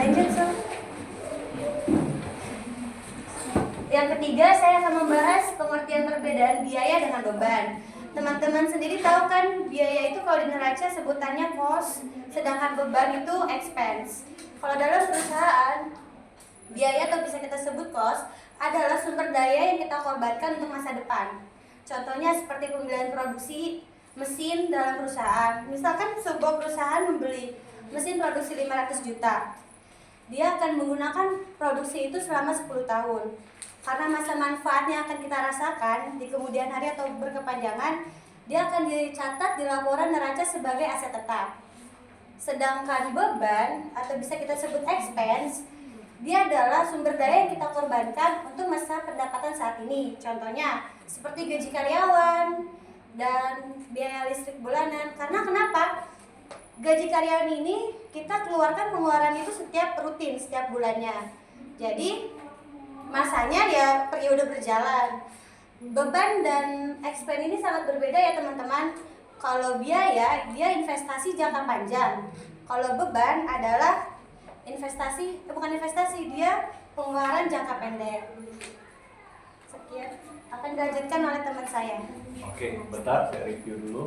Lanjut, Sob. Yang ketiga, saya akan membahas pengertian perbedaan biaya dengan beban. Teman-teman sendiri tahu kan, biaya itu kalau di neraca sebutannya cost, sedangkan beban itu expense. Kalau dalam perusahaan, biaya atau bisa kita sebut cost adalah sumber daya yang kita korbankan untuk masa depan. Contohnya seperti pembelian produksi mesin dalam perusahaan. Misalkan sebuah perusahaan membeli mesin produksi 500 juta. Dia akan menggunakan produksi itu selama 10 tahun. Karena masa manfaatnya akan kita rasakan di kemudian hari atau berkepanjangan, dia akan dicatat di laporan neraca sebagai aset tetap. Sedangkan beban atau bisa kita sebut expense, dia adalah sumber daya yang kita korbankan untuk masa pendapatan saat ini. Contohnya seperti gaji karyawan dan biaya listrik bulanan. Karena kenapa? Gaji karyawan ini kita keluarkan pengeluaran itu setiap rutin, setiap bulannya. Jadi masanya ya periode berjalan. Beban dan expense ini sangat berbeda ya teman-teman. Kalau biaya, dia investasi jangka panjang. Kalau beban adalah bukan investasi, dia pengeluaran jangka pendek. Sekian, akan dilanjutkan oleh teman saya. Oke, bentar saya review dulu.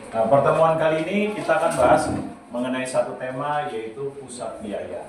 Nah, pertemuan kali ini kita akan bahas mengenai satu tema, yaitu pusat biaya.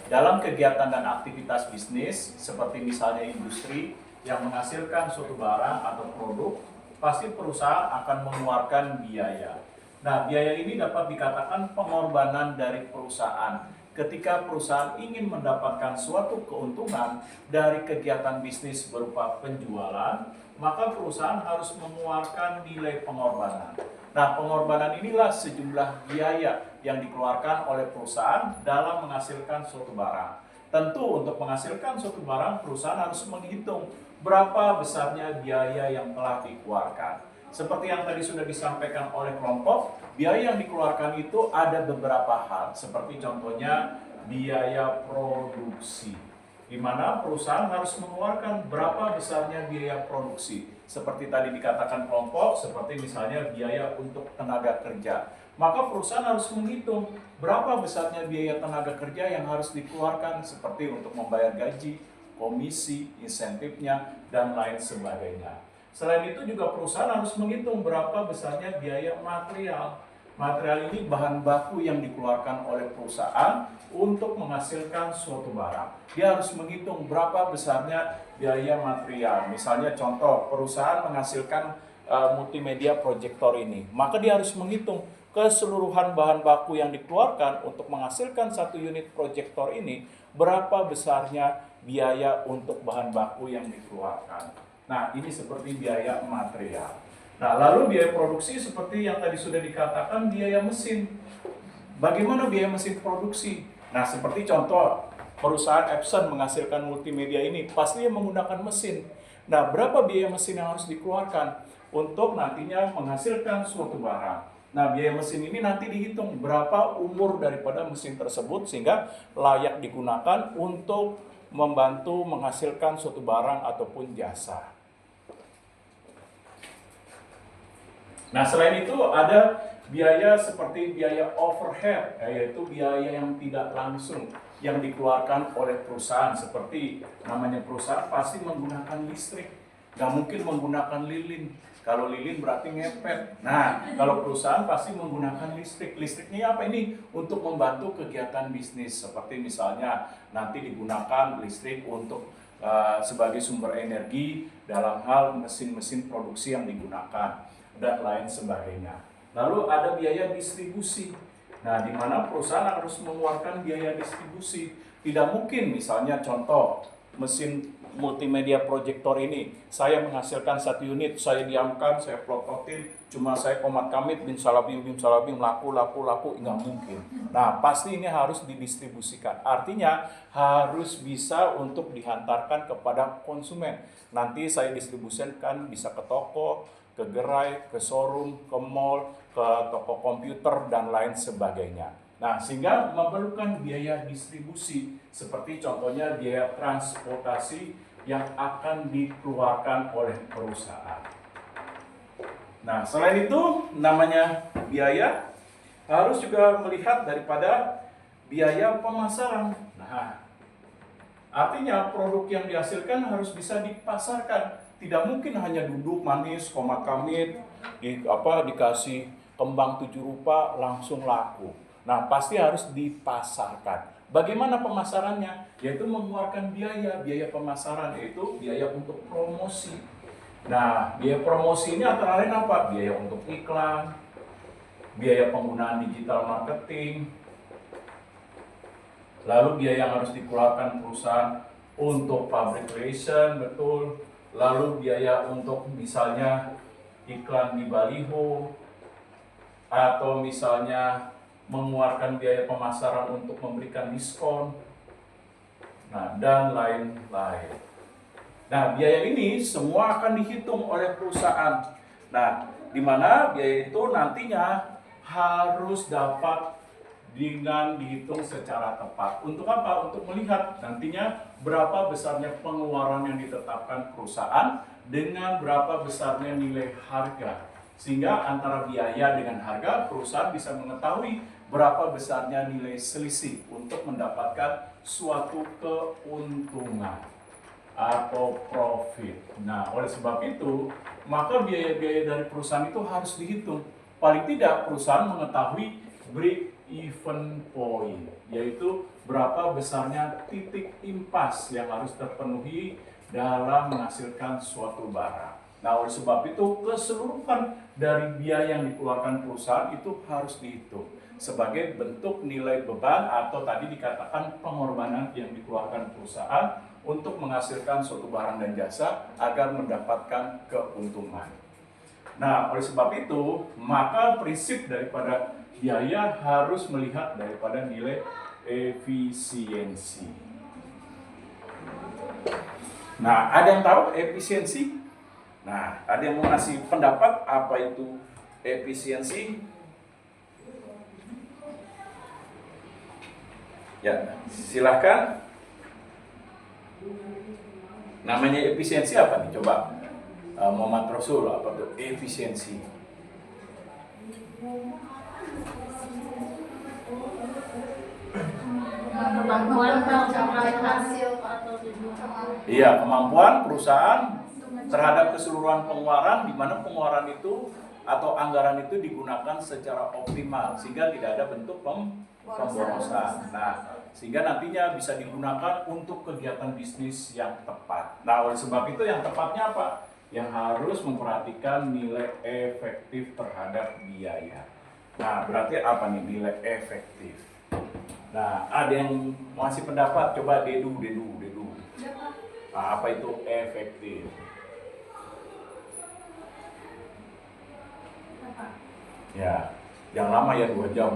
Dalam kegiatan dan aktivitas bisnis, seperti misalnya industri yang menghasilkan suatu barang atau produk, pasti perusahaan akan mengeluarkan biaya. Nah, biaya ini dapat dikatakan pengorbanan dari perusahaan. Ketika perusahaan ingin mendapatkan suatu keuntungan dari kegiatan bisnis berupa penjualan, maka perusahaan harus mengeluarkan nilai pengorbanan. Nah, pengorbanan inilah sejumlah biaya yang dikeluarkan oleh perusahaan dalam menghasilkan suatu barang. Tentu untuk menghasilkan suatu barang, perusahaan harus menghitung berapa besarnya biaya yang telah dikeluarkan. Seperti yang tadi sudah disampaikan oleh kelompok, biaya yang dikeluarkan itu ada beberapa hal, seperti contohnya biaya produksi, di mana perusahaan harus mengeluarkan berapa besarnya biaya produksi. Seperti tadi dikatakan kelompok, seperti misalnya biaya untuk tenaga kerja. Maka perusahaan harus menghitung berapa besarnya biaya tenaga kerja yang harus dikeluarkan, seperti untuk membayar gaji, komisi, insentifnya, dan lain sebagainya. Selain itu juga perusahaan harus menghitung berapa besarnya biaya material. Material ini bahan baku yang dikeluarkan oleh perusahaan untuk menghasilkan suatu barang. Dia harus menghitung berapa besarnya biaya material. Misalnya contoh, perusahaan menghasilkan multimedia proyektor ini. Maka dia harus menghitung keseluruhan bahan baku yang dikeluarkan untuk menghasilkan satu unit proyektor ini, berapa besarnya biaya untuk bahan baku yang dikeluarkan. Nah, ini seperti biaya material. Nah, lalu biaya produksi seperti yang tadi sudah dikatakan, biaya mesin. Bagaimana biaya mesin produksi? Nah, seperti contoh, perusahaan Epson menghasilkan multimedia ini, pasti menggunakan mesin. Nah, berapa biaya mesin yang harus dikeluarkan untuk nantinya menghasilkan suatu barang? Nah, biaya mesin ini nanti dihitung berapa umur daripada mesin tersebut sehingga layak digunakan untuk membantu menghasilkan suatu barang ataupun jasa. Nah, selain itu ada biaya seperti biaya overhead, yaitu biaya yang tidak langsung yang dikeluarkan oleh perusahaan. Seperti namanya perusahaan pasti menggunakan listrik, nggak mungkin menggunakan lilin. Kalau lilin berarti ngepet. Nah, kalau perusahaan pasti menggunakan listrik. Listriknya apa ini? Untuk membantu kegiatan bisnis. Seperti misalnya nanti digunakan listrik untuk sebagai sumber energi dalam hal mesin-mesin produksi yang digunakan dan lain sebagainya. Lalu ada biaya distribusi. Nah, di mana perusahaan harus mengeluarkan biaya distribusi. Tidak mungkin misalnya contoh mesin multimedia proyektor ini, saya menghasilkan satu unit, saya diamkan, saya plototin, cuma saya komat kamit, bim salabim, laku, nggak mungkin. Nah, pasti ini harus didistribusikan. Artinya harus bisa untuk dihantarkan kepada konsumen. Nanti saya distribusikan bisa ke toko, ke gerai, ke showroom, ke mall, ke toko komputer, dan lain sebagainya. Nah, sehingga memerlukan biaya distribusi, seperti contohnya biaya transportasi yang akan dikeluarkan oleh perusahaan. Nah, selain itu namanya biaya harus juga melihat daripada biaya pemasaran. Nah, artinya produk yang dihasilkan harus bisa dipasarkan. Tidak mungkin hanya duduk manis, komat kamit, dikasih kembang 7 rupa langsung laku. Nah, pasti harus dipasarkan. Bagaimana pemasarannya? Yaitu mengeluarkan biaya pemasaran, yaitu biaya untuk promosi. Nah, biaya promosi ini antara lain apa? Biaya untuk iklan, biaya penggunaan digital marketing, lalu biaya yang harus dikeluarkan perusahaan untuk public relation, betul. Lalu biaya untuk misalnya iklan di baliho, atau misalnya mengeluarkan biaya pemasaran untuk memberikan diskon, nah dan lain-lain. Nah, biaya ini semua akan dihitung oleh perusahaan. Nah, di mana biaya itu nantinya harus dapat dengan dihitung secara tepat. Untuk apa? Untuk melihat nantinya berapa besarnya pengeluaran yang ditetapkan perusahaan dengan berapa besarnya nilai harga. Sehingga antara biaya dengan harga, perusahaan bisa mengetahui berapa besarnya nilai selisih untuk mendapatkan suatu keuntungan atau profit. Nah, oleh sebab itu, maka biaya-biaya dari perusahaan itu harus dihitung. Paling tidak perusahaan mengetahui break even point, yaitu berapa besarnya titik impas yang harus terpenuhi dalam menghasilkan suatu barang. Nah, oleh sebab itu keseluruhan dari biaya yang dikeluarkan perusahaan itu harus dihitung sebagai bentuk nilai beban atau tadi dikatakan pengorbanan yang dikeluarkan perusahaan untuk menghasilkan suatu barang dan jasa agar mendapatkan keuntungan. Nah, oleh sebab itu, maka prinsip daripada biaya harus melihat daripada nilai efisiensi. Nah, ada yang tahu efisiensi? Nah, ada yang mau ngasih pendapat apa itu efisiensi? Ya, silakan. Namanya efisiensi apa nih? Coba Muhammad Rasul, apa tuh efisiensi? Kemampuan mencapai hasil atau tujuan. Iya, kemampuan perusahaan terhadap keseluruhan pengeluaran, di mana pengeluaran itu atau anggaran itu digunakan secara optimal sehingga tidak ada bentuk pemborosan. Nah, sehingga nantinya bisa digunakan untuk kegiatan bisnis yang tepat. Nah, oleh sebab itu yang tepatnya apa? Yang harus memperhatikan nilai efektif terhadap biaya. Nah, berarti apa nih nilai efektif? Nah, ada yang masih pendapat? Coba Dedu. Nah, apa itu efektif? Ya, yang lama ya 2 jam.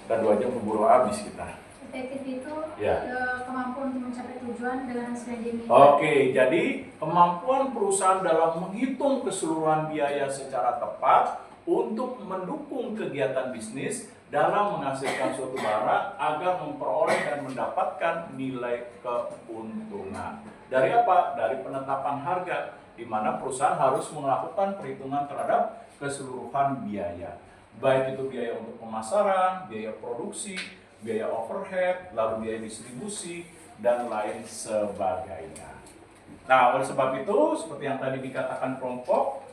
Kita 2 jam keburu habis kita. Efektif itu Ya. Kemampuan untuk mencapai tujuan dengan hasil yang diinginkan. Oke, jadi kemampuan perusahaan dalam menghitung keseluruhan biaya secara tepat untuk mendukung kegiatan bisnis dalam menghasilkan suatu barang agar memperoleh dan mendapatkan nilai keuntungan. Dari apa? Dari penetapan harga, di mana perusahaan harus melakukan perhitungan terhadap keseluruhan biaya. Baik itu biaya untuk pemasaran, biaya produksi, biaya overhead, lalu biaya distribusi, dan lain sebagainya. Nah, oleh sebab itu, seperti yang tadi dikatakan kelompok,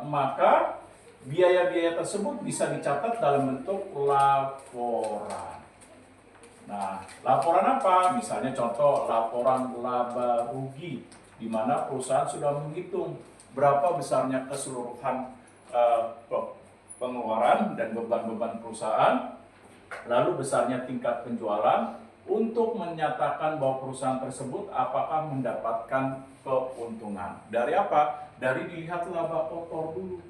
maka biaya-biaya tersebut bisa dicatat dalam bentuk laporan. Nah, laporan apa? Misalnya contoh laporan laba rugi, di mana perusahaan sudah menghitung berapa besarnya keseluruhan pengeluaran dan beban-beban perusahaan, lalu besarnya tingkat penjualan untuk menyatakan bahwa perusahaan tersebut apakah mendapatkan keuntungan. Dari apa? Dari dilihat laba kotor dulu.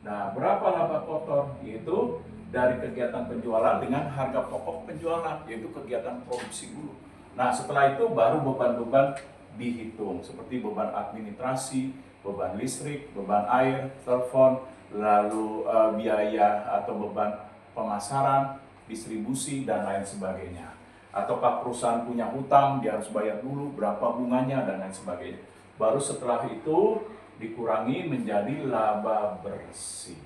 Nah, berapa laba kotor? Yaitu dari kegiatan penjualan dengan harga pokok penjualan, yaitu kegiatan produksi dulu. Nah, setelah itu baru beban-beban dihitung, seperti beban administrasi, beban listrik, beban air, telepon, lalu biaya atau beban pemasaran, distribusi, dan lain sebagainya. Ataukah perusahaan punya hutang, dia harus bayar dulu berapa bunganya dan lain sebagainya. Baru setelah itu dikurangi menjadi laba bersih.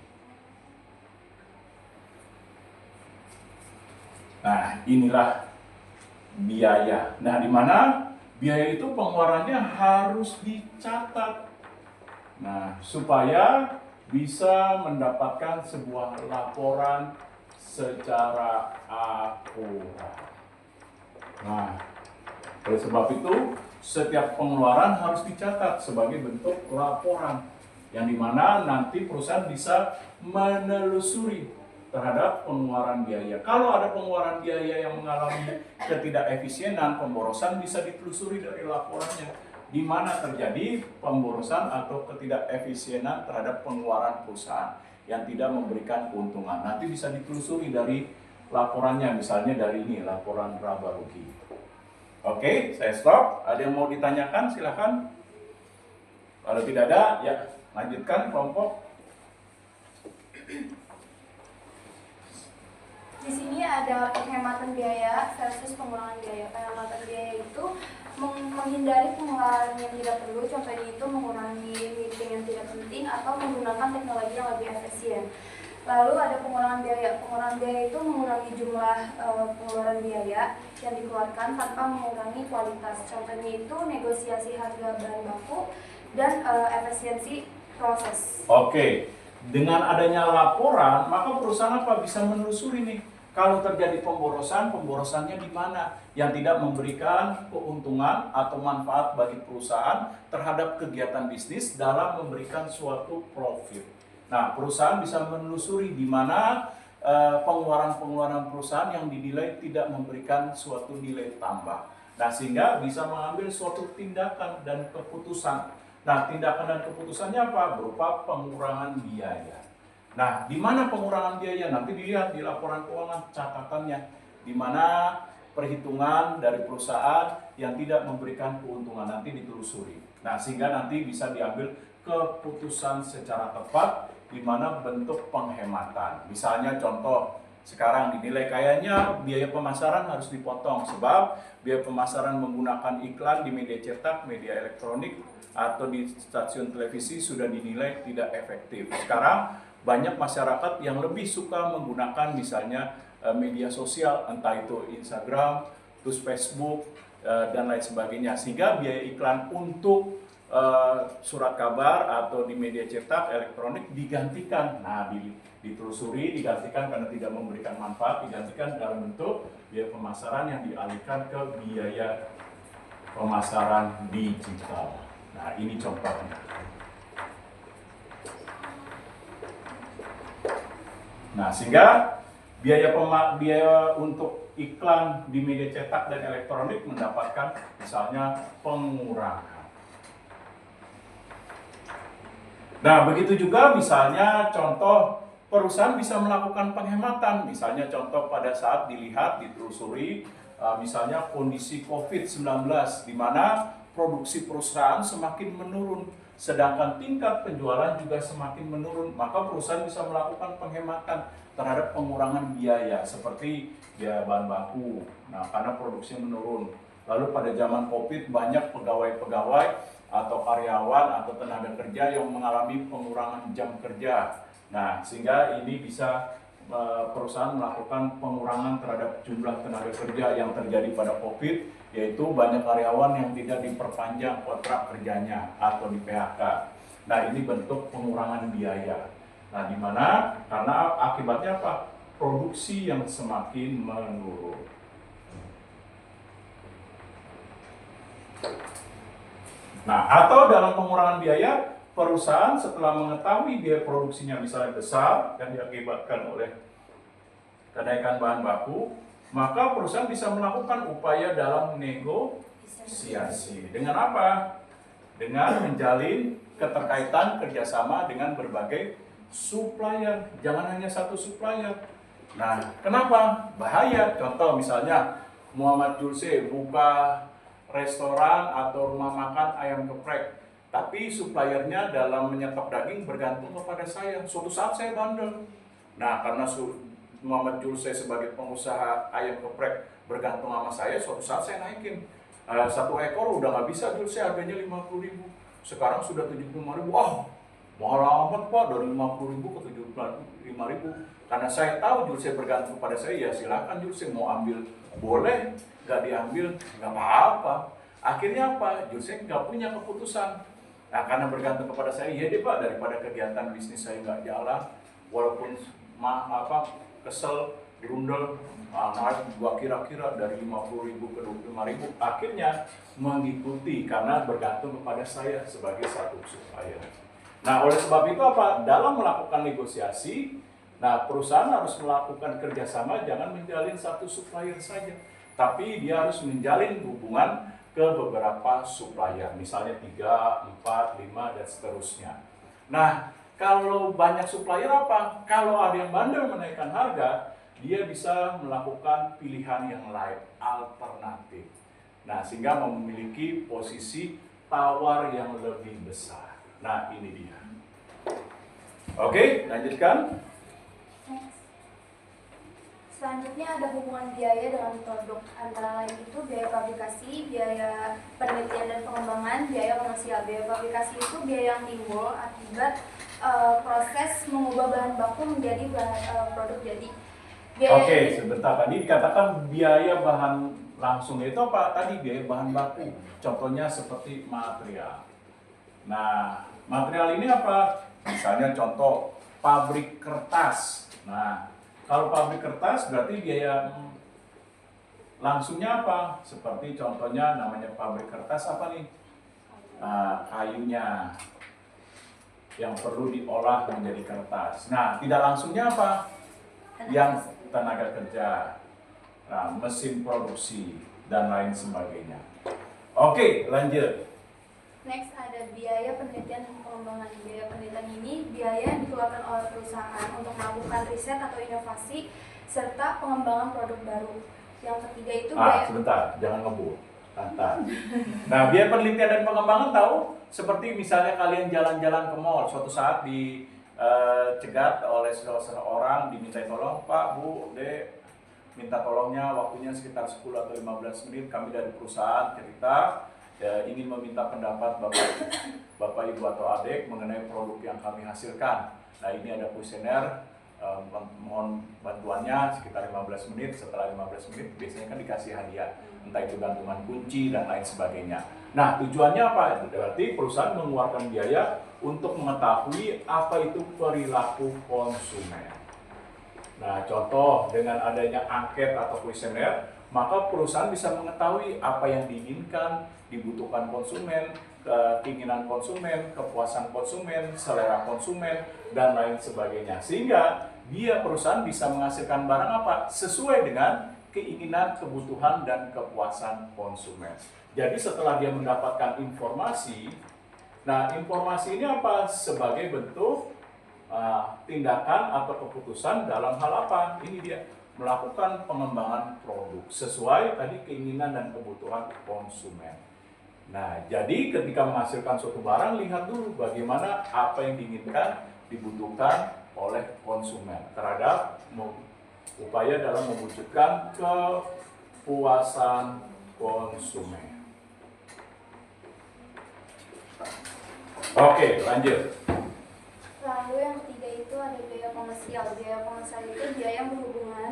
Nah, inilah biaya. Nah, di mana biaya itu pengeluarannya harus dicatat. Nah, supaya bisa mendapatkan sebuah laporan secara akurat. Nah, oleh sebab itu, setiap pengeluaran harus dicatat sebagai bentuk laporan, yang dimana nanti perusahaan bisa menelusuri terhadap pengeluaran biaya. Kalau ada pengeluaran biaya yang mengalami ketidakefisienan, pemborosan bisa ditelusuri dari laporannya, di mana terjadi pemborosan atau ketidakefisienan terhadap pengeluaran perusahaan yang tidak memberikan keuntungan. Nanti bisa ditelusuri dari laporannya, misalnya dari ini, laporan laba rugi. Oke, saya stop. Ada yang mau ditanyakan, silakan. Kalau tidak ada, ya lanjutkan kelompok. Di sini ada penghematan biaya versus pengurangan biaya. Penghematan biaya itu menghindari pengeluaran yang tidak perlu, contohnya itu mengurangi meeting yang tidak penting atau menggunakan teknologi yang lebih efisien. Lalu ada pengurangan biaya. Pengurangan biaya itu mengurangi jumlah pengeluaran biaya yang dikeluarkan tanpa mengurangi kualitas. Contohnya itu negosiasi harga bahan baku dan efisiensi proses. Oke, dengan adanya laporan, maka perusahaan apa bisa menelusuri nih. Kalau terjadi pemborosan, pemborosannya di mana yang tidak memberikan keuntungan atau manfaat bagi perusahaan terhadap kegiatan bisnis dalam memberikan suatu profit. Nah, perusahaan bisa menelusuri di mana pengeluaran-pengeluaran perusahaan yang dinilai tidak memberikan suatu nilai tambah. Nah, sehingga bisa mengambil suatu tindakan dan keputusan. Nah, tindakan dan keputusannya apa? Berupa pengurangan biaya. Nah, di mana pengurangan biaya? Nanti dilihat di laporan keuangan catatannya, di mana perhitungan dari perusahaan yang tidak memberikan keuntungan nanti ditelusuri. Nah, sehingga nanti bisa diambil keputusan secara tepat di mana bentuk penghematan. Misalnya contoh, sekarang dinilai kayaknya biaya pemasaran harus dipotong sebab biaya pemasaran menggunakan iklan di media cetak, media elektronik, atau di stasiun televisi sudah dinilai tidak efektif. Sekarang banyak masyarakat yang lebih suka menggunakan misalnya media sosial, entah itu Instagram, terus Facebook, dan lain sebagainya. Sehingga biaya iklan untuk surat kabar atau di media cetak elektronik digantikan. Nah, ditelusuri, digantikan karena tidak memberikan manfaat, digantikan dalam bentuk biaya pemasaran yang dialihkan ke biaya pemasaran digital. Nah, ini contohnya. Nah, sehingga biaya untuk iklan di media cetak dan elektronik mendapatkan misalnya pengurangan. Nah, begitu juga misalnya contoh perusahaan bisa melakukan penghematan. Misalnya contoh pada saat dilihat, ditelusuri misalnya kondisi COVID-19 di mana produksi perusahaan semakin menurun, sedangkan tingkat penjualan juga semakin menurun, maka perusahaan bisa melakukan penghematan terhadap pengurangan biaya seperti biaya bahan baku. Nah, karena produksi menurun. Lalu pada zaman COVID banyak pegawai-pegawai atau karyawan atau tenaga kerja yang mengalami pengurangan jam kerja. Nah, sehingga ini bisa perusahaan melakukan pengurangan terhadap jumlah tenaga kerja yang terjadi pada COVID, yaitu banyak karyawan yang tidak diperpanjang kontrak kerjanya atau di PHK. Nah, ini bentuk pengurangan biaya. Nah, di mana karena akibatnya apa? Produksi yang semakin menurun. Nah, atau dalam pengurangan biaya, perusahaan setelah mengetahui biaya produksinya misalnya besar yang diakibatkan oleh kenaikan bahan baku, maka perusahaan bisa melakukan upaya dalam negosiasi. Dengan apa? Dengan menjalin keterkaitan kerjasama dengan berbagai supplier. Jangan hanya satu supplier. Nah, kenapa? Bahaya. Contoh misalnya, Muhammad Julse buka restoran atau rumah makan ayam geprek, tapi suppliernya dalam menyetok daging bergantung kepada saya. Suatu saat saya bandel. Nah, karena Muhammad Julse sebagai pengusaha ayam geprek bergantung sama saya, suatu saat saya naikin. Satu ekor udah nggak bisa jual, saya harganya 50.000. Sekarang sudah 75.000. Wah, mahal amat Pak, dari 50.000 ke 75.000. Karena saya tahu jual saya bergantung kepada saya, ya silakan jual saya mau ambil boleh, nggak diambil nggak apa-apa. Akhirnya apa? Jual saya nggak punya keputusan. Nah, karena bergantung kepada saya, ya deh Pak, daripada kegiatan bisnis saya nggak jalan, walaupun kesel, grundel, naik gua kira-kira dari 50.000 ke 25.000, akhirnya mengikuti karena bergantung kepada saya sebagai satu supplier. Nah, oleh sebab itu apa? Dalam melakukan negosiasi, nah perusahaan harus melakukan kerjasama, jangan menjalin satu supplier saja, tapi dia harus menjalin hubungan ke beberapa supplier, misalnya 3, 4, 5, dan seterusnya. Nah, kalau banyak supplier apa? Kalau ada yang bandel menaikkan harga, dia bisa melakukan pilihan yang lain, alternatif. Nah, sehingga memiliki posisi tawar yang lebih besar. Nah, ini dia. Oke, lanjutkan. Selanjutnya ada hubungan biaya dengan produk, antara lain itu biaya fabrikasi, biaya penelitian dan pengembangan, biaya komersial. Biaya fabrikasi itu biaya yang timbul akibat proses mengubah bahan baku menjadi produk jadi. Oke, sebentar, tadi dikatakan biaya bahan langsung itu apa? Tadi biaya bahan baku, contohnya seperti material. Nah, material ini apa? Misalnya contoh pabrik kertas. Nah, kalau pabrik kertas berarti biaya langsungnya apa? Seperti contohnya namanya pabrik kertas apa nih? Kayunya yang perlu diolah menjadi kertas. Nah, tidak langsungnya apa? Yang tenaga kerja, mesin produksi, dan lain sebagainya. Oke, lanjut. Next ada biaya penelitian dan pengembangan. Biaya penelitian ini biaya yang dikeluarkan oleh perusahaan untuk melakukan riset atau inovasi serta pengembangan produk baru. Yang ketiga itu biaya. Sebentar, jangan ngebut. Santai. Nah, biaya penelitian dan pengembangan tahu seperti misalnya kalian jalan-jalan ke mall, suatu saat dicegat oleh seseorang, diminta tolong, Pak, Bu, Dek, minta tolongnya waktunya sekitar 10 atau 15 menit, kami dari perusahaan cerita ingin meminta pendapat Bapak Ibu atau Adik mengenai produk yang kami hasilkan. Nah, ini ada kuesioner, mohon bantuannya sekitar 15 menit. Setelah 15 menit biasanya kan dikasih hadiah, entah itu gantungan kunci dan lain sebagainya. Nah, tujuannya apa? Berarti perusahaan mengeluarkan biaya untuk mengetahui apa itu perilaku konsumen. Nah, contoh dengan adanya angket atau kuesioner, maka perusahaan bisa mengetahui apa yang diinginkan, dibutuhkan konsumen, keinginan konsumen, kepuasan konsumen, selera konsumen, dan lain sebagainya. Sehingga perusahaan bisa menghasilkan barang apa? Sesuai dengan keinginan, kebutuhan, dan kepuasan konsumen. Jadi setelah dia mendapatkan informasi, nah informasi ini apa? Sebagai bentuk tindakan atau keputusan dalam hal apa? Ini dia, melakukan pengembangan produk sesuai tadi keinginan dan kebutuhan konsumen. Nah, jadi ketika menghasilkan suatu barang, lihat dulu bagaimana apa yang diinginkan, dibutuhkan oleh konsumen terhadap upaya dalam mewujudkan kepuasan konsumen. Oke, lanjut. Lalu yang ketiga itu ada biaya komersial. Biaya komersial itu biaya yang berhubungan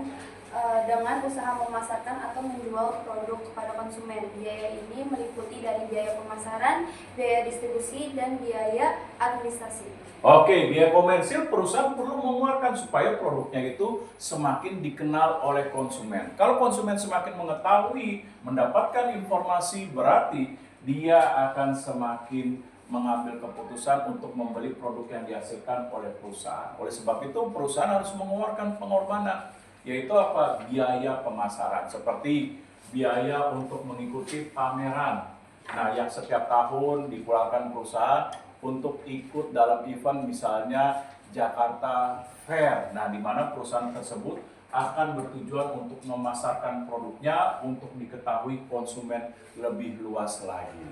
dengan usaha memasarkan atau menjual produk kepada konsumen. Biaya ini meliputi dari biaya pemasaran, biaya distribusi, dan biaya administrasi. Oke, biaya komersil perusahaan perlu mengeluarkan supaya produknya itu semakin dikenal oleh konsumen. Kalau konsumen semakin mengetahui, mendapatkan informasi, berarti dia akan semakin mengambil keputusan untuk membeli produk yang dihasilkan oleh perusahaan. Oleh sebab itu, perusahaan harus mengeluarkan pengorbanan, yaitu apa? Biaya pemasaran, seperti biaya untuk mengikuti pameran. Nah, yang setiap tahun dikeluarkan perusahaan untuk ikut dalam event, misalnya Jakarta Fair. Nah, di mana perusahaan tersebut akan bertujuan untuk memasarkan produknya untuk diketahui konsumen lebih luas lagi.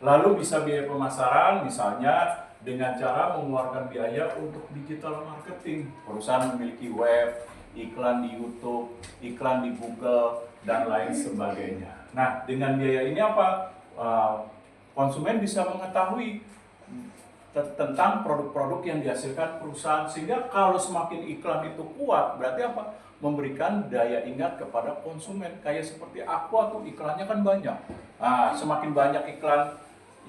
Lalu bisa biaya pemasaran, misalnya dengan cara mengeluarkan biaya untuk digital marketing. Perusahaan memiliki web, iklan di YouTube, iklan di Google, dan lain sebagainya. Nah, dengan biaya ini apa? Konsumen bisa mengetahui tentang produk-produk yang dihasilkan perusahaan, sehingga kalau semakin iklan itu kuat, berarti apa? Memberikan daya ingat kepada konsumen. Kayak seperti Aqua tuh iklannya kan banyak. Nah, semakin banyak iklan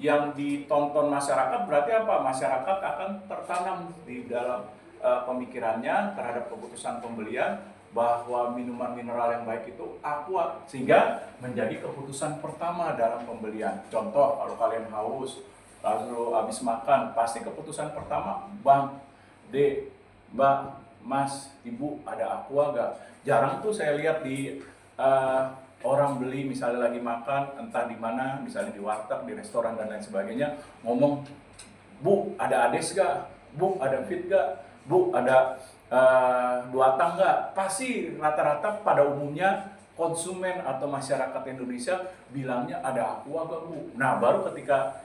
yang ditonton masyarakat, berarti apa? Masyarakat akan tertanam di dalam pemikirannya terhadap keputusan pembelian bahwa minuman mineral yang baik itu Aqua, sehingga menjadi keputusan pertama dalam pembelian. Contoh, kalau kalian haus lalu habis makan, pasti keputusan pertama, Bang, Dek, Mbak, Mas, Ibu, ada Aqua gak? Jarang tuh saya lihat di orang beli misalnya lagi makan entah di mana, misalnya di warteg, di restoran dan lain sebagainya, ngomong, Bu, ada Ades gak? Bu, ada Fit gak? Bu, ada Duatang gak? Pasti rata-rata pada umumnya konsumen atau masyarakat Indonesia bilangnya ada Aqua gak, Bu? Nah, baru ketika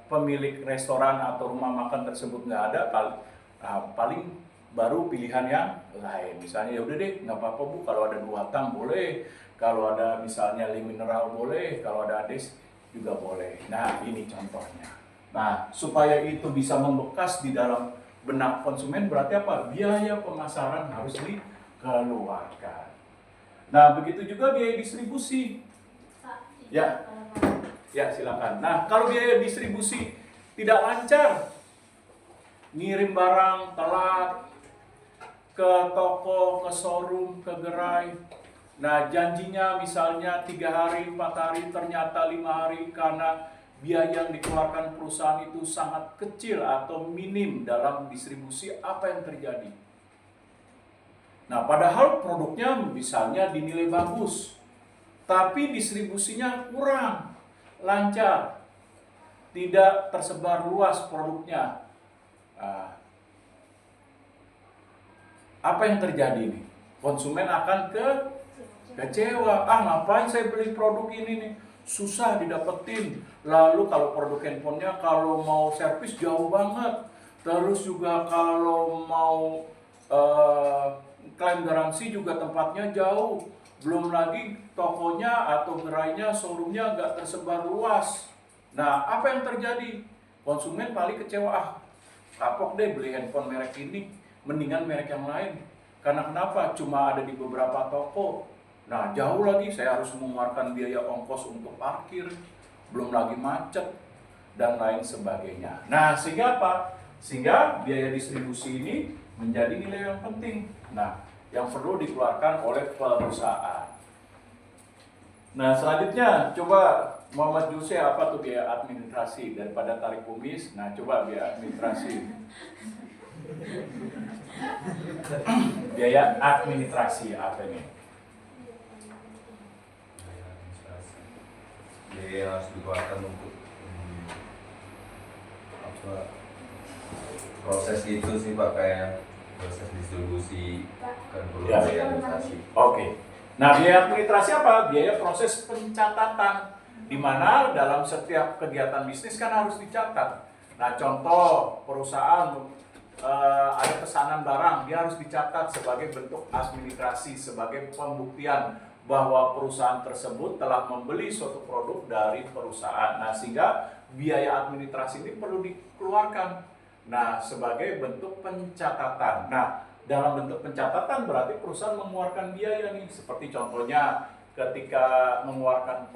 pemilik restoran atau rumah makan tersebut nggak ada, paling baru pilihan yang lain. Misalnya ya udah deh, nggak apa-apa Bu, kalau ada Duatang boleh, kalau ada misalnya Lim Mineral boleh, kalau ada Ades juga boleh. Nah, ini contohnya. Nah, supaya itu bisa membekas di dalam benak konsumen, berarti apa? Biaya pemasaran harus dikeluarkan. Nah, begitu juga biaya distribusi. Ya. Ya, silakan. Nah, kalau biaya distribusi tidak lancar, ngirim barang telat ke toko, ke showroom, ke gerai. Nah, janjinya misalnya 3 hari, 4 hari, ternyata 5 hari karena biaya yang dikeluarkan perusahaan itu sangat kecil atau minim dalam distribusi, apa yang terjadi? Nah, padahal produknya misalnya dinilai bagus, tapi distribusinya kurang lancar, tidak tersebar luas produknya. Apa yang terjadi nih? Konsumen akan kecewa. Ngapain saya beli produk ini nih? Susah didapetin. Lalu kalau produk handphonenya, kalau mau servis jauh banget. Terus juga kalau mau klaim garansi juga tempatnya jauh. Belum lagi tokonya atau gerainya, showroomnya nggak tersebar luas. Nah, apa yang terjadi? Konsumen paling kecewa, kapok deh beli handphone merek ini, mendingan merek yang lain. Karena kenapa? Cuma ada di beberapa toko. Nah, jauh lagi saya harus mengeluarkan biaya ongkos untuk parkir, belum lagi macet, dan lain sebagainya. Nah, sehingga apa? Sehingga biaya distribusi ini menjadi nilai yang penting. Nah, yang perlu dikeluarkan oleh perusahaan. Nah, selanjutnya coba Muhammad Julse, apa tuh biaya administrasi daripada tarik kumis? Nah, coba biaya administrasi. Biaya administrasi apa ini? Biaya yang harus dikeluarkan untuk proses itu sih Pak, kayak proses distribusi kan perlu Ya. biaya administrasi. Oke. Nah, biaya administrasi apa? Biaya proses pencatatan, di mana dalam setiap kegiatan bisnis kan harus dicatat. Nah, contoh perusahaan ada pesanan barang, dia harus dicatat sebagai bentuk administrasi, sebagai pembuktian bahwa perusahaan tersebut telah membeli suatu produk dari perusahaan. Nah, sehingga biaya administrasi ini perlu dikeluarkan. Nah, sebagai bentuk pencatatan. Nah, dalam bentuk pencatatan berarti perusahaan mengeluarkan biaya nih, seperti contohnya ketika mengeluarkan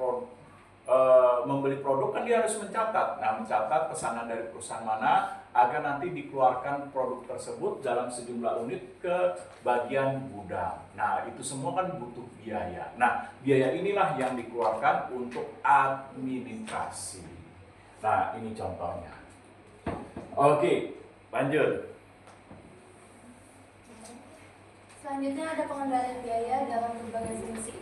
membeli produk kan dia harus mencatat. Nah, mencatat pesanan dari perusahaan mana agar nanti dikeluarkan produk tersebut dalam sejumlah unit ke bagian gudang. Nah, itu semua kan butuh biaya. Nah, biaya inilah yang dikeluarkan untuk administrasi. Nah, ini contohnya. Oke, lanjut. Selanjutnya ada pengendalian biaya dalam berbagai fungsi.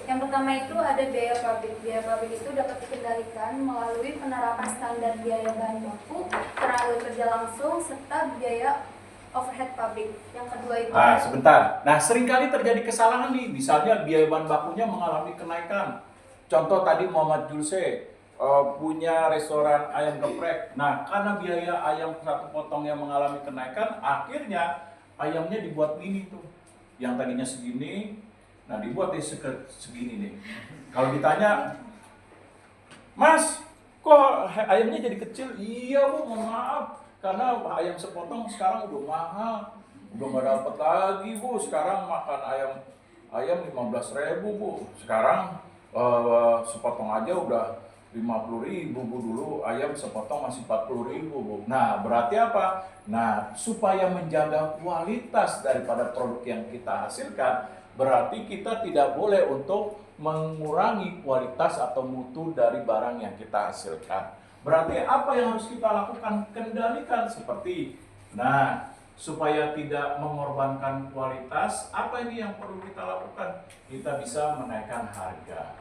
Yang pertama itu ada biaya pabrik. Biaya pabrik itu dapat dikendalikan melalui penerapan standar biaya bahan baku, tenaga kerja langsung, serta biaya overhead pabrik. Yang kedua itu Sebentar. Nah, seringkali terjadi kesalahan nih. Misalnya biaya bahan bakunya mengalami kenaikan. Contoh tadi Muhammad Julse punya restoran ayam geprek. Nah, karena biaya ayam satu potong yang mengalami kenaikan, akhirnya ayamnya dibuat mini tuh. Yang tadinya segini, Nah, dibuat segini nih. Kalau ditanya, Mas, kok ayamnya jadi kecil? Iya Bu, mohon maaf. Karena ayam sepotong sekarang udah mahal. Udah nggak dapat lagi Bu. Sekarang makan ayam 15.000 Bu. Sekarang sepotong aja udah 50.000 Bu. Dulu ayam sepotong masih 40.000 Bu. Nah, berarti apa? Nah, supaya menjaga kualitas daripada produk yang kita hasilkan, berarti kita tidak boleh untuk mengurangi kualitas atau mutu dari barang yang kita hasilkan. Berarti apa yang harus kita lakukan? Kendalikan seperti, nah, supaya tidak mengorbankan kualitas, apa ini yang perlu kita lakukan? Kita bisa menaikkan harga.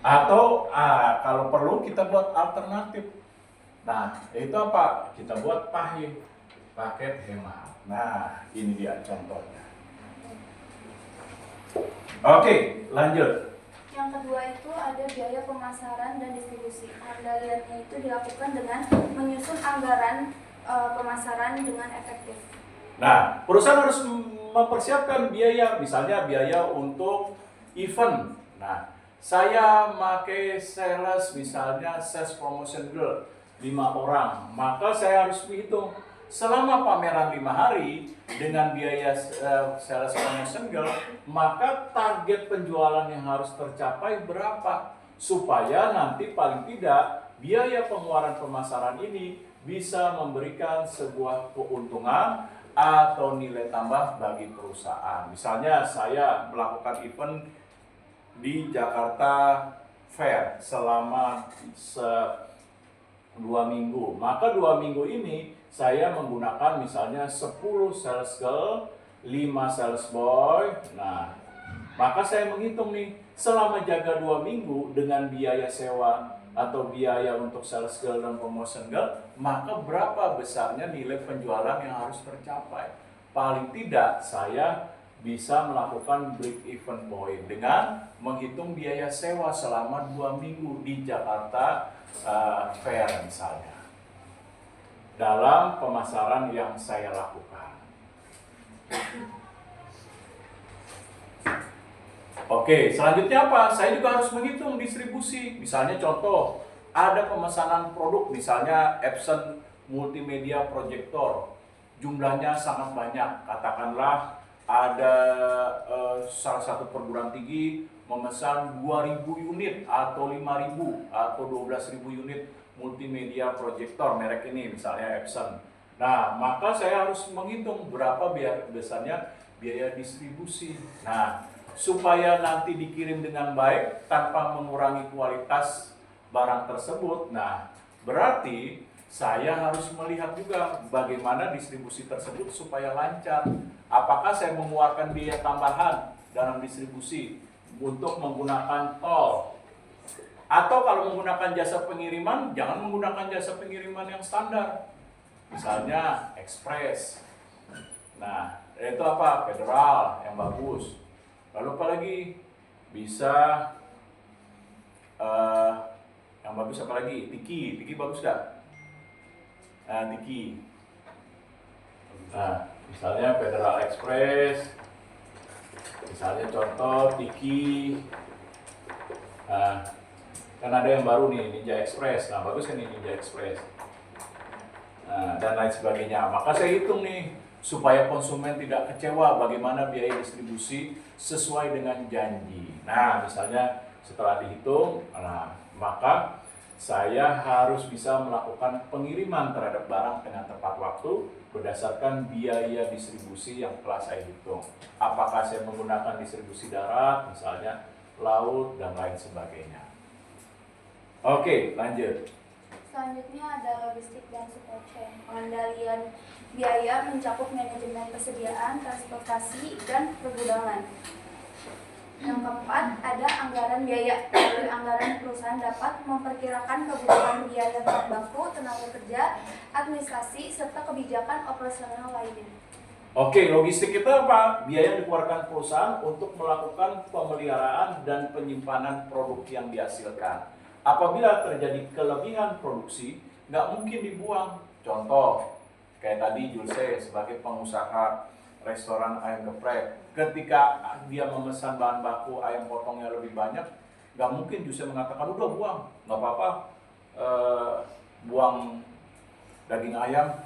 Atau kalau perlu kita buat alternatif. Nah, itu apa? Kita buat paket hemat. Nah, ini dia contohnya. Oke, lanjut. Yang kedua itu ada biaya pemasaran dan distribusi. Pengendaliannya itu dilakukan dengan menyusun anggaran pemasaran dengan efektif. Nah, perusahaan harus mempersiapkan biaya, misalnya biaya untuk event. Nah, saya pakai sales, misalnya sales promotion girl 5 orang, maka saya harus hitung selama pameran 5 hari dengan biaya sales promotion girl, maka target penjualan yang harus tercapai berapa, supaya nanti paling tidak biaya pengeluaran pemasaran ini bisa memberikan sebuah keuntungan atau nilai tambah bagi perusahaan. Misalnya saya melakukan event di Jakarta Fair selama 2 minggu, maka 2 minggu ini saya menggunakan misalnya 10 sales girl, 5 sales boy. Nah, maka saya menghitung nih, selama jaga 2 minggu dengan biaya sewa atau biaya untuk sales girl dan promotion girl, maka berapa besarnya nilai penjualan yang harus tercapai. Paling tidak saya bisa melakukan break even point dengan menghitung biaya sewa selama 2 minggu di Jakarta Fair misalnya, dalam pemasaran yang saya lakukan. Oke, selanjutnya apa? Saya juga harus menghitung distribusi. Misalnya contoh, ada pemesanan produk, misalnya Epson Multimedia Projector. Jumlahnya sangat banyak, katakanlah ada salah satu perguruan tinggi memesan 2.000 unit atau 5.000 atau 12.000 unit multimedia proyektor merek ini, misalnya Epson. Nah, maka saya harus menghitung berapa besarnya biaya distribusi. Nah, supaya nanti dikirim dengan baik tanpa mengurangi kualitas barang tersebut. Nah, berarti saya harus melihat juga bagaimana distribusi tersebut supaya lancar. Apakah saya mengeluarkan biaya tambahan dalam distribusi untuk menggunakan tol? Atau kalau menggunakan jasa pengiriman, jangan menggunakan jasa pengiriman yang standar. Misalnya ekspres. Nah, itu apa? Federal yang bagus. Lalu apa lagi? Bisa yang bagus apa lagi? Tiki bagus gak? Tiki. Nah, misalnya Federal Express, misalnya contoh Tiki. Nah, kan ada yang baru nih, Ninja Express. Nah, bagus kan ini Ninja Express. Nah, dan lain sebagainya. Maka saya hitung nih, supaya konsumen tidak kecewa bagaimana biaya distribusi sesuai dengan janji. Nah, misalnya setelah dihitung, nah, maka saya harus bisa melakukan pengiriman terhadap barang dengan tepat waktu berdasarkan biaya distribusi yang telah saya hitung. Apakah saya menggunakan distribusi darat, misalnya laut, dan lain sebagainya. Oke, lanjut. Selanjutnya ada logistik dan supply chain. Pengendalian biaya mencakup manajemen persediaan, transportasi, dan pergudangan. Yang keempat, ada anggaran biaya. Melalui anggaran, perusahaan dapat memperkirakan kebutuhan biaya bahan baku, tenaga kerja, administrasi, serta kebijakan operasional lainnya. Oke, logistik itu apa? Biaya yang dikeluarkan perusahaan untuk melakukan pemeliharaan dan penyimpanan produk yang dihasilkan. Apabila terjadi kelebihan produksi, nggak mungkin dibuang. Contoh, kayak tadi Julse sebagai pengusaha restoran ayam geprek. Ketika dia memesan bahan baku ayam potongnya lebih banyak, nggak mungkin justru mengatakan udah buang, nggak apa-apa, buang daging ayam,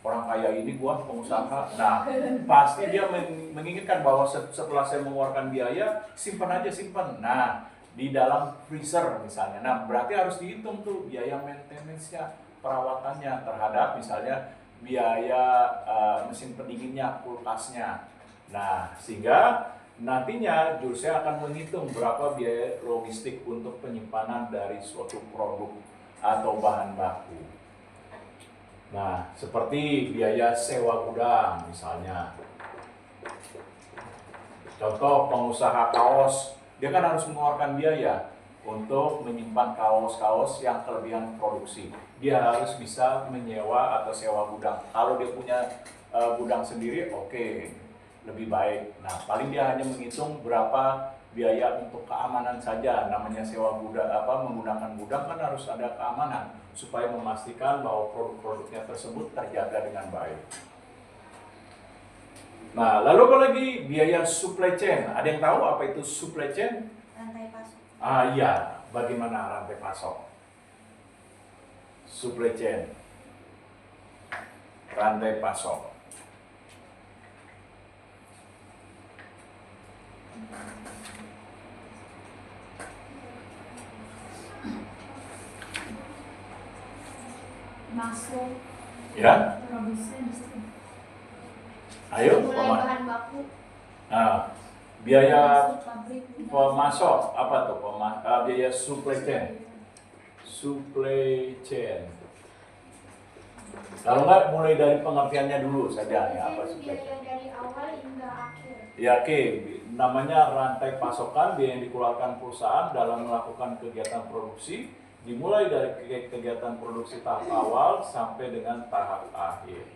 orang kaya ini buang pengusaha. Nah, pasti dia menginginkan bahwa setelah saya mengeluarkan biaya, simpan aja simpan. Nah, di dalam freezer misalnya. Nah, berarti harus dihitung tuh biaya maintenance-nya, perawatannya terhadap misalnya biaya mesin pendinginnya, kulkasnya. Nah, sehingga nantinya saya akan menghitung berapa biaya logistik untuk penyimpanan dari suatu produk atau bahan baku. Nah, seperti biaya sewa gudang misalnya. Contoh pengusaha kaos, dia kan harus mengeluarkan biaya untuk menyimpan kaos-kaos yang kelebihan produksi. Dia harus bisa menyewa atau sewa gudang. Kalau dia punya gudang sendiri, oke, lebih baik. Nah, paling dia hanya menghitung berapa biaya untuk keamanan saja. Namanya sewa gudang, menggunakan gudang kan harus ada keamanan supaya memastikan bahwa produk-produknya tersebut terjaga dengan baik. Nah, lalu apa lagi? Biaya supply chain. Ada yang tahu apa itu supply chain? Rantai pasok. Iya, bagaimana rantai pasok? Supply chain. Rantai pasok. Masuk Ya, produsen distribusi. ayo. Mulai bahan baku. Nah, biaya Masuk pabrik. pemasok apa tuh? Biaya supply chain. Supply chain. Kalau nggak mulai dari pengertiannya dulu saja ya, apa supply chain? Biaya dari awal hingga akhir. Ya, oke. Namanya rantai pasokan, biaya yang dikeluarkan perusahaan dalam melakukan kegiatan produksi, dimulai dari kegiatan produksi tahap awal sampai dengan tahap akhir.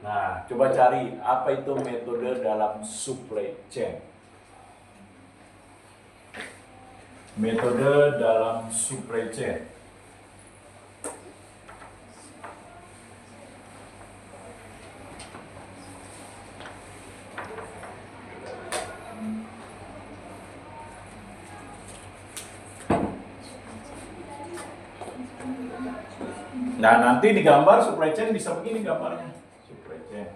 Nah, coba cari apa itu metode dalam supply chain. Metode dalam supply chain. Nah, nanti di gambar supply chain bisa begini gambarnya. Supply chain.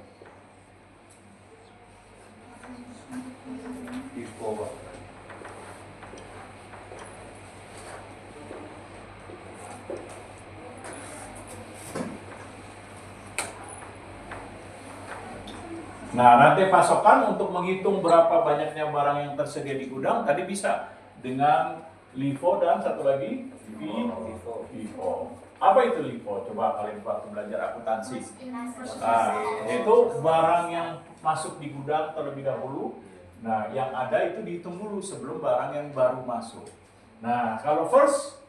Nah, rantai pasokan untuk menghitung berapa banyaknya barang yang tersedia di gudang tadi bisa dengan LIFO dan satu lagi FIFO. Apa itu LIFO? Coba kalian waktu belajar akuntansi. Nah, yaitu barang yang masuk di gudang terlebih dahulu. Nah, yang ada itu dihitung dulu sebelum barang yang baru masuk. Nah, kalau first,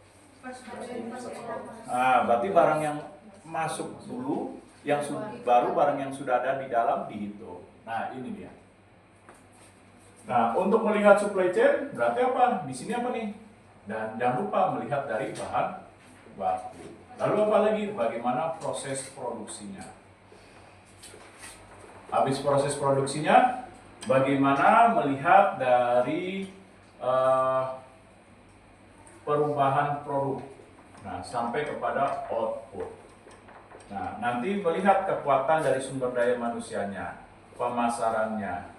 berarti barang yang masuk dulu, yang baru barang yang sudah ada di dalam dihitung. Nah, ini dia. Nah, untuk melihat supply chain berarti apa? Di sini apa nih? Dan jangan lupa melihat dari bahan baku. Lalu apa lagi? Bagaimana proses produksinya? Habis proses produksinya, bagaimana melihat dari perubahan produk? Nah, sampai kepada output. Nah, nanti melihat kekuatan dari sumber daya manusianya, pemasarannya,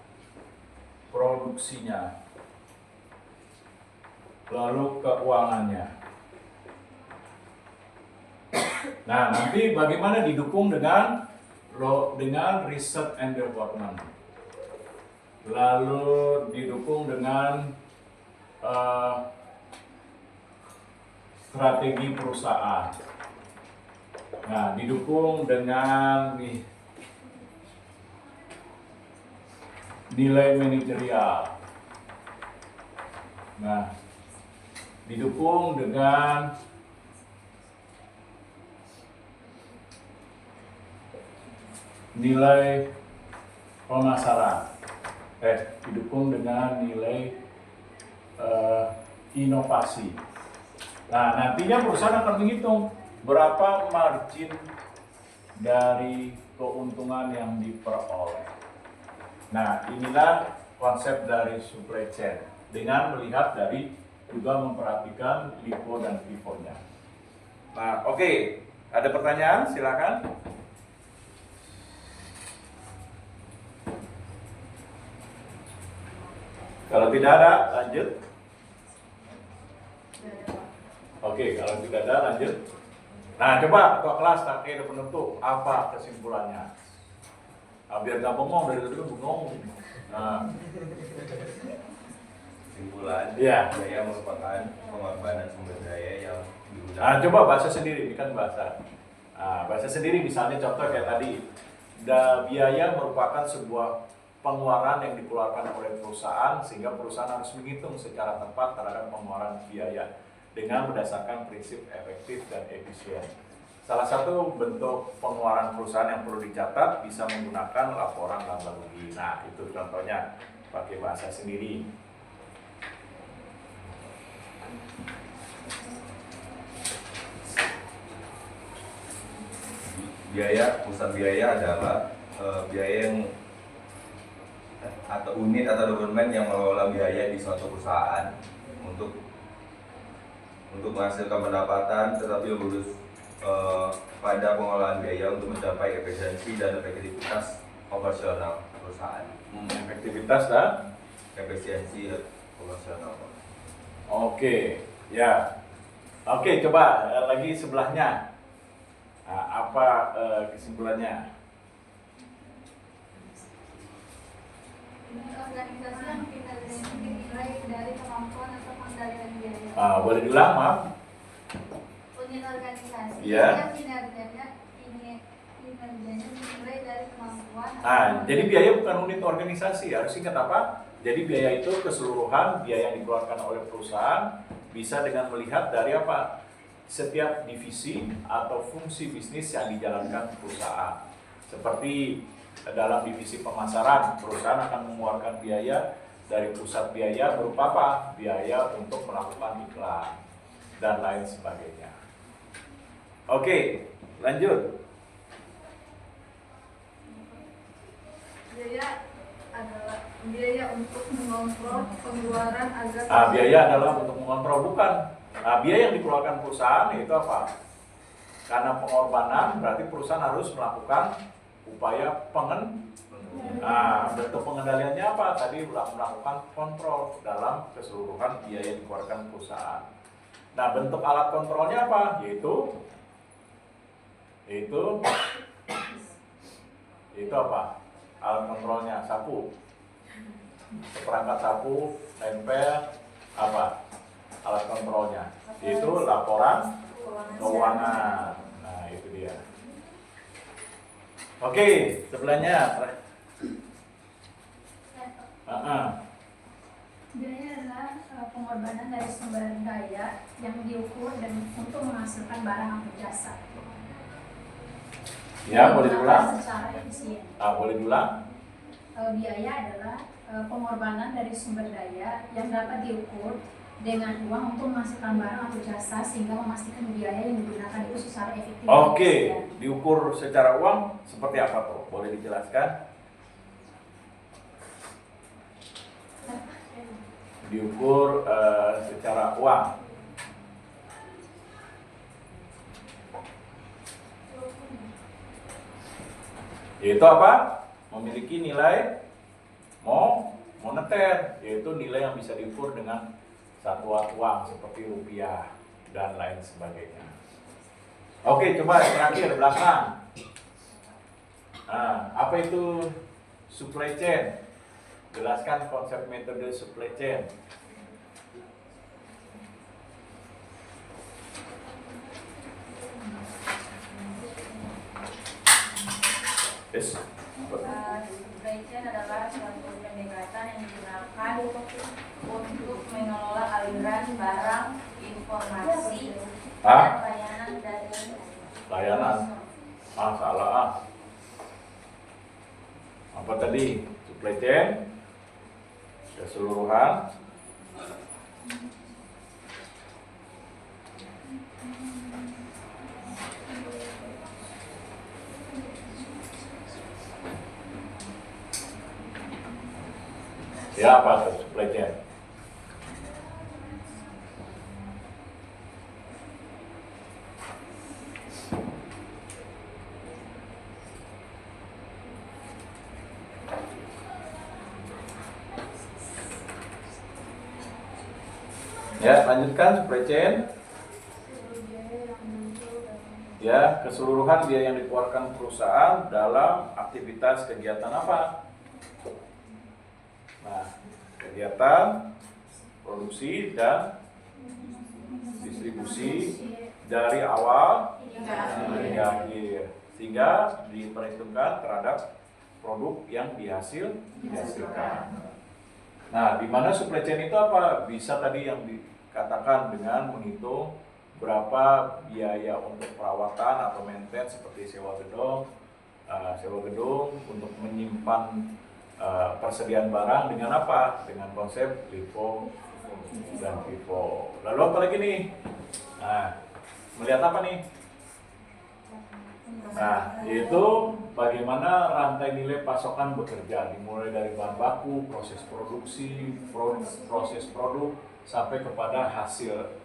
produksinya, lalu keuangannya. Nah, nanti bagaimana didukung dengan research and development, lalu didukung dengan strategi perusahaan. Nah, didukung dengan nilai manajerial. Nah, didukung dengan nilai pemasaran. Didukung dengan nilai inovasi. Nah, nantinya perusahaan akan menghitung berapa margin dari keuntungan yang diperoleh. Nah, inilah konsep dari supply chain dengan melihat dari juga memperhatikan LIFO dan FIFO-nya. Nah, oke. Ada pertanyaan? Silakan. Kalau tidak ada, lanjut. Oke, kalau tidak ada, lanjut. Nah, coba ketua kelas pakai penentu apa kesimpulannya? Nah, biar nggak bengong dari tadi kan bengong. Nah, Kesimpulan, Iya. biaya merupakan pengorbanan sumber daya yang digunakan. nah, coba bahasa sendiri, ini kan bahasa. Nah, bahasa sendiri misalnya contoh kayak tadi, biaya merupakan sebuah pengeluaran yang dikeluarkan oleh perusahaan sehingga perusahaan harus menghitung secara tepat terhadap pengeluaran biaya dengan berdasarkan prinsip efektif dan efisien. Salah satu bentuk pengeluaran perusahaan yang perlu dicatat bisa menggunakan laporan laba rugi. Nah, itu contohnya pakai bahasa sendiri. Pusat biaya adalah biaya yang atau unit atau dokumen yang mengelola biaya di suatu perusahaan untuk menghasilkan pendapatan, tetapi lurus pada pengelolaan biaya untuk mencapai efisiensi dan efektivitas operasional perusahaan. Efektivitas dan Efisiensi operasional. Oke, ya. Oke, coba lagi sebelahnya. Nah, apa kesimpulannya? Unit organisasi yang kinerjanya dinilai dari kemampuan atau pengendalian biaya. Boleh diulang, maaf? Unit organisasi Iya. yang kinerjanya dinilai dari kemampuan. Jadi biaya bukan unit organisasi, harus ingat apa? Jadi biaya itu keseluruhan biaya yang dikeluarkan oleh perusahaan bisa dengan melihat dari apa? Setiap divisi atau fungsi bisnis yang dijalankan perusahaan. Seperti dalam divisi pemasaran, perusahaan akan mengeluarkan biaya dari pusat biaya berupa apa? Biaya untuk melakukan iklan dan lain sebagainya. Oke, lanjut. Biaya adalah biaya untuk mengontrol pengeluaran agar Biaya adalah untuk mengontrol, bukan. Biaya yang dikeluarkan perusahaan itu apa? Karena pengorbanan berarti perusahaan harus melakukan upaya bentuk pengendaliannya apa? Tadi melakukan kontrol dalam keseluruhan biaya yang dikeluarkan perusahaan. Nah, bentuk alat kontrolnya apa? Yaitu apa? Alat kontrolnya sapu. Perangkat sapu, tempel, apa? Alat kontrolnya. Itu laporan keuangan. Nah, itu dia. Oke, sebelahnya. Biaya adalah pengorbanan dari sumber daya yang diukur dan untuk menghasilkan barang atau jasa. Ya, boleh diulang? Secara efisien. Boleh diulang? Biaya adalah pengorbanan dari sumber daya yang dapat diukur dengan uang untuk menghasilkan barang atau jasa sehingga memastikan biaya yang digunakan itu secara efektif. Oke, diukur secara uang seperti apa tuh? Boleh dijelaskan? Diukur secara uang. Yaitu apa? Memiliki nilai moneter, yaitu nilai yang bisa diukur dengan satuan uang seperti rupiah dan lain sebagainya. Oke, coba terakhir belakang. Apa itu supply chain? Jelaskan konsep metode supply chain. Yes. Supply chain adalah suatu pendekatan yang digunakan untuk mengelola aliran barang, informasi, dan layanan dari Layanan. Salah. Apa tadi? Supply chain keseluruhan Ya apa tuh supply chain? Ya, lanjutkan supply chain. Ya, keseluruhan biaya yang dikeluarkan perusahaan dalam aktivitas kegiatan apa? Nah, kegiatan produksi dan distribusi dari awal hingga akhir, sehingga diperhitungkan terhadap produk yang dihasilkan. Nah, di mana supply chain itu apa? Bisa tadi yang dikatakan dengan menghitung berapa biaya untuk perawatan atau maintenance seperti sewa gedung untuk menyimpan persediaan barang dengan apa? Dengan konsep LIFO dan FIFO. Lalu apa lagi nih? Nah, melihat apa nih? Nah, yaitu bagaimana rantai nilai pasokan bekerja, dimulai dari bahan baku, proses produksi, proses produk, sampai kepada hasil.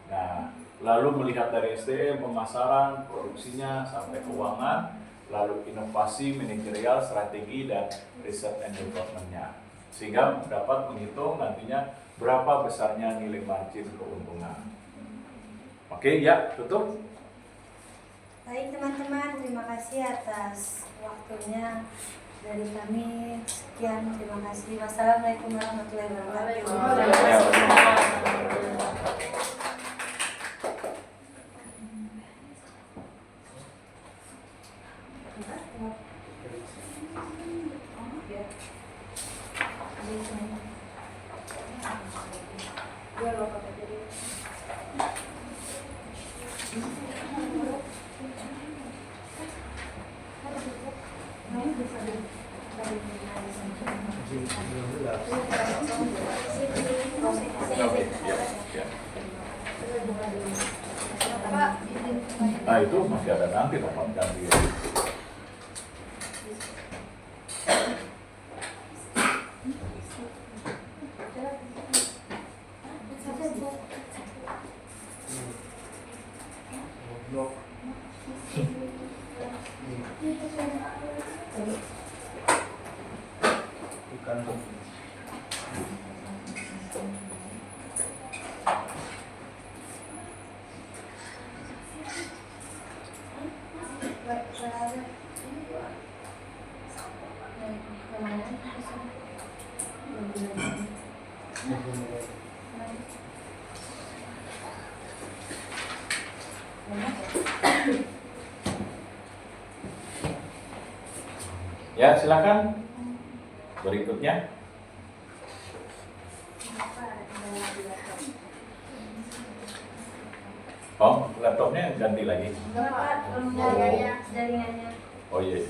Nah, lalu melihat dari SDM, pemasaran, produksinya, sampai keuangan, lalu inovasi, manajerial, strategi, dan research and development-nya. Sehingga dapat menghitung nantinya berapa besarnya nilai margin keuntungan. Oke, ya, tutup. Baik teman-teman, terima kasih atas waktunya dari kami. Sekian, terima kasih. Wassalamualaikum warahmatullahi wabarakatuh. Oke, ya. Nah, itu masih ada nanti tempat ganti. Ya, silakan. Berikutnya. Oh, laptopnya ganti lagi. Jaringannya. Oh iya.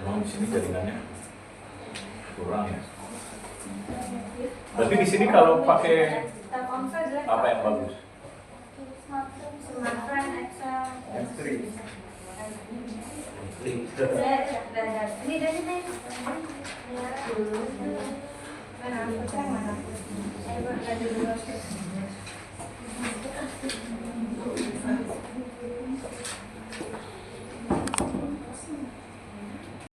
Emang di sini jaringannya kurang ya. Berarti di sini kalau pakai apa yang bagus? Smartphone, Excel. M3. Ini dari sini. Mana? Mana?